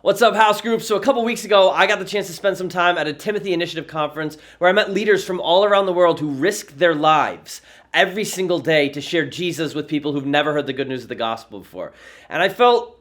What's up, house group? So a couple weeks ago, I got the chance to spend some time at a Timothy Initiative conference where I met leaders from all around the world who risk their lives every single day to share Jesus with people who've never heard the good news of the gospel before. And I felt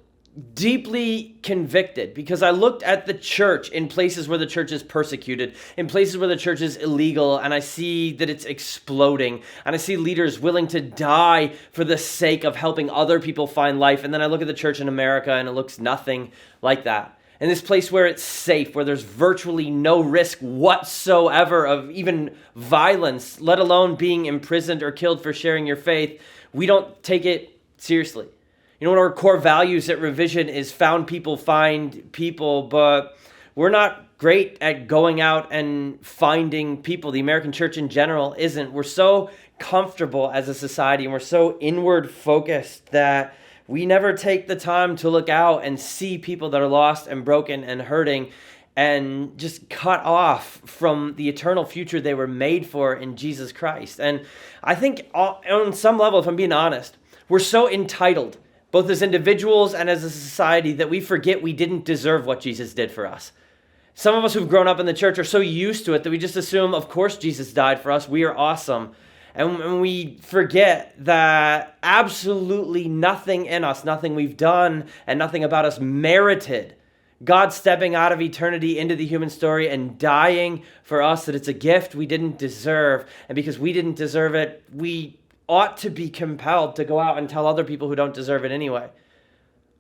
deeply convicted because I looked at the church in places where the church is persecuted, in places where the church is illegal, and I see that it's exploding, and I see leaders willing to die for the sake of helping other people find life. And then I look at the church in America and it looks nothing like that. In this place where it's safe, where there's virtually no risk whatsoever of even violence, let alone being imprisoned or killed for sharing your faith, we don't take it seriously. You know, one of our core values at Revision is found people find people, but we're not great at going out and finding people. The American church in general isn't. We're so comfortable as a society and we're so inward focused that we never take the time to look out and see people that are lost and broken and hurting and just cut off from the eternal future they were made for in Jesus Christ. And I think on some level, if I'm being honest, we're so entitled, both as individuals and as a society, that we forget we didn't deserve what Jesus did for us. Some of us who've grown up in the church are so used to it that we just assume, of course, Jesus died for us. We are awesome. And we forget that absolutely nothing in us, nothing we've done, and nothing about us merited God stepping out of eternity into the human story and dying for us, that it's a gift we didn't deserve. And because we didn't deserve it, we ought to be compelled to go out and tell other people who don't deserve it anyway.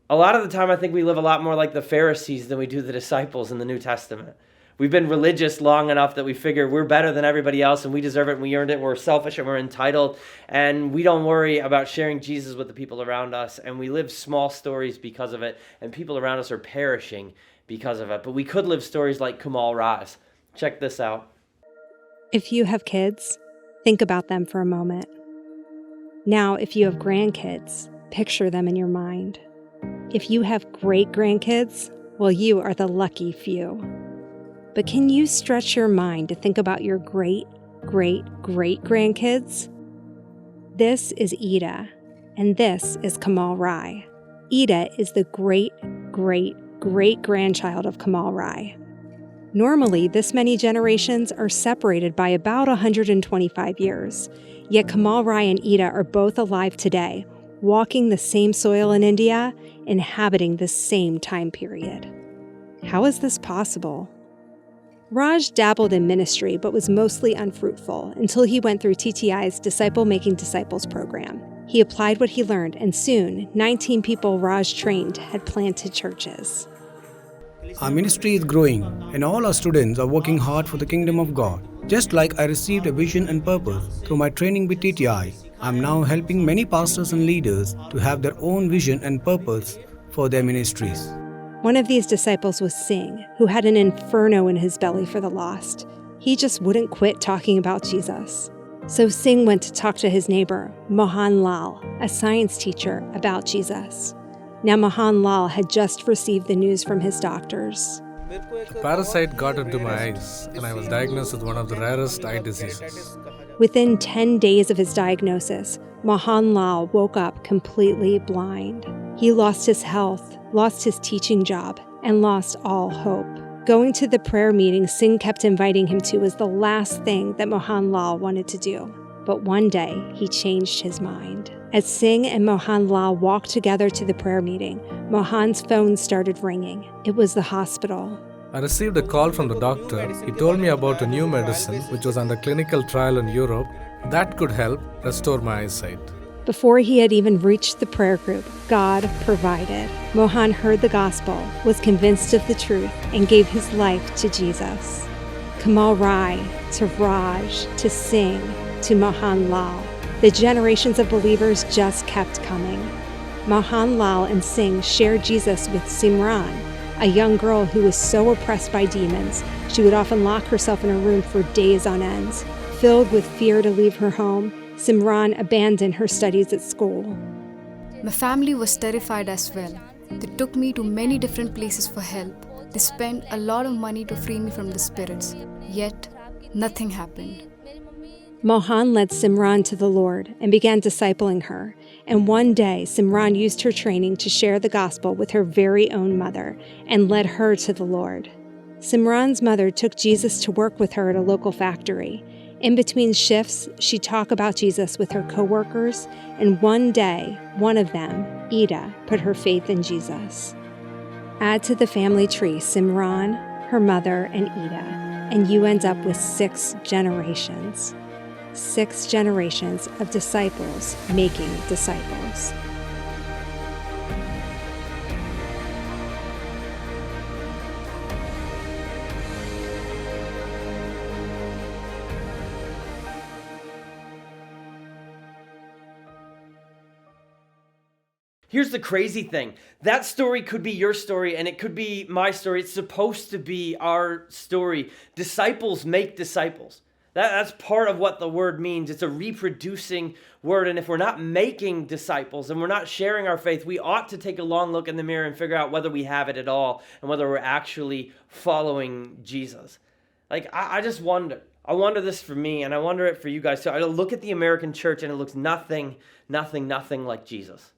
A lot of the time, I think we live a lot more like the Pharisees than we do the disciples in the New Testament. We've been religious long enough that we figure we're better than everybody else and we deserve it and we earned it. We're selfish and we're entitled and we don't worry about sharing Jesus with the people around us, and we live small stories because of it, and people around us are perishing because of it. But we could live stories like Kamal Raz. Check this out. If you have kids, think about them for a moment. Now, if you have grandkids, picture them in your mind. If you have great-grandkids, well, you are the lucky few. But can you stretch your mind to think about your great-great-great-grandkids? This is Ida, and this is Kamal Rai. Ida is the great-great-great-grandchild of Kamal Rai. Normally, this many generations are separated by about 125 years. Yet Kamal Rai and Ida are both alive today, walking the same soil in India, inhabiting the same time period. How is this possible? Raj dabbled in ministry but was mostly unfruitful until he went through TTI's Disciple Making Disciples program. He applied what he learned, and soon, 19 people Raj trained had planted churches. Our ministry is growing, and all our students are working hard for the kingdom of God. Just like I received a vision and purpose through my training with TTI, I'm now helping many pastors and leaders to have their own vision and purpose for their ministries. One of these disciples was Singh, who had an inferno in his belly for the lost. He just wouldn't quit talking about Jesus. So Singh went to talk to his neighbor, Mohan Lal, a science teacher, about Jesus. Now Mohan Lal had just received the news from his doctors. A parasite got into my eyes and I was diagnosed with one of the rarest eye diseases. Within 10 days of his diagnosis, Mohan Lal woke up completely blind. He lost his health, lost his teaching job, and lost all hope. Going to the prayer meeting Singh kept inviting him to was the last thing that Mohan Lal wanted to do. But one day, he changed his mind. As Singh and Mohan Lal walked together to the prayer meeting, Mohan's phone started ringing. It was the hospital. I received a call from the doctor. He told me about a new medicine which was under clinical trial in Europe that could help restore my eyesight. Before he had even reached the prayer group, God provided. Mohan heard the gospel, was convinced of the truth, and gave his life to Jesus. Kamal Rai, to Raj, to Singh, to Mohan Lal. The generations of believers just kept coming. Mohan Lal and Singh shared Jesus with Simran, a young girl who was so oppressed by demons, she would often lock herself in a room for days on end. Filled with fear to leave her home, Simran abandoned her studies at school. My family was terrified as well. They took me to many different places for help. They spent a lot of money to free me from the spirits. Yet, nothing happened. Mohan led Simran to the Lord and began discipling her, And one day, Simran used her training to share the gospel with her very own mother and led her to the Lord. Simran's mother took Jesus to work with her at a local factory. In between shifts, she'd talk about Jesus with her coworkers, and one day, one of them, Ida, put her faith in Jesus. Add to the family tree Simran, her mother, and Ida, and you end up with 6 generations. 6 generations of disciples making disciples. Here's the crazy thing. That story could be your story and it could be my story. It's supposed to be our story. Disciples make disciples. That's part of what the word means. It's a reproducing word. And if we're not making disciples and we're not sharing our faith, we ought to take a long look in the mirror and figure out whether we have it at all and whether we're actually following Jesus. Like, I just wonder. I wonder this for me, and I wonder it for you guys. So I look at the American church and it looks nothing like Jesus.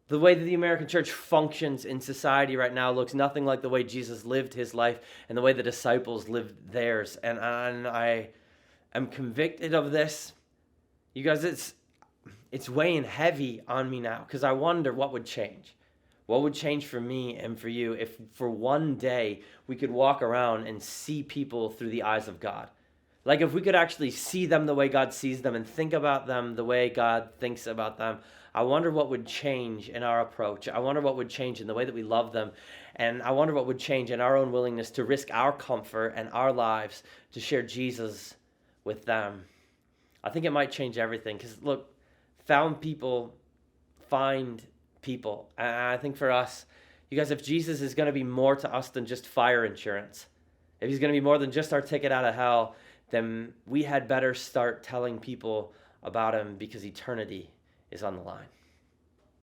The way that the American church functions in society right now looks nothing like the way Jesus lived his life and the way the disciples lived theirs. And I am convicted of this. You guys, it's weighing heavy on me now because I wonder what would change. What would change for me and for you if for one day we could walk around and see people through the eyes of God? Like if we could actually see them the way God sees them and think about them the way God thinks about them. I wonder what would change in our approach. I wonder what would change in the way that we love them. And I wonder what would change in our own willingness to risk our comfort and our lives to share Jesus with them. I think it might change everything because, look, found people find people. And I think for us, you guys, if Jesus is going to be more to us than just fire insurance, if he's going to be more than just our ticket out of hell, then we had better start telling people about him because eternity is on the line.